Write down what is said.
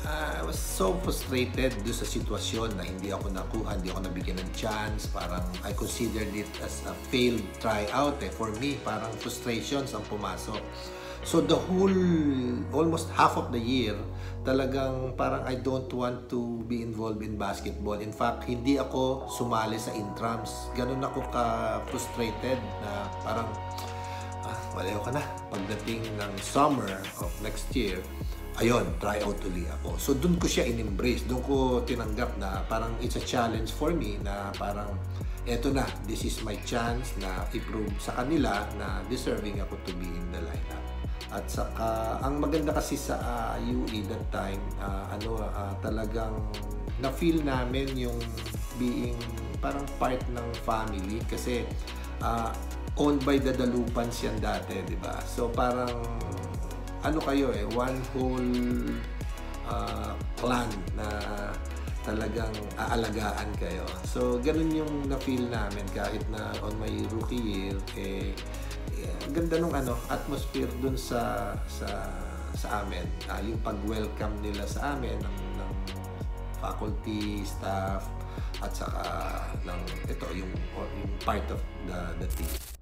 I was so frustrated do sa sitwasyon na hindi ako nakuha, hindi ako nabigyan ng chance. Parang I considered it as a failed tryout eh. For me, parang frustrations ang pumasok. So the whole, almost half of the year, talagang parang I don't want to be involved in basketball. In fact, hindi ako sumali sa intrams. Ganun ako ka-frustrated na parang, wala ka na. Pagdating ng summer of next year, ayun, try out uli ako. So, doon ko siya in-embrace. Doon ko tinanggap na parang it's a challenge for me na parang eto na, this is my chance na i-prove sa kanila na deserving ako to be in the lineup. At saka, ang maganda kasi sa UE that time, talagang na-feel namin yung being parang part ng family kasi owned by the Dalupans yan dati, di ba? So, parang ano kayo eh, one whole clan na talagang aalagaan kayo. So, ganun yung na-feel namin kahit na on my rookie year, ganda nung atmosphere dun sa amin. Yung pag-welcome nila sa amin ng faculty, staff, at saka yung part of the team.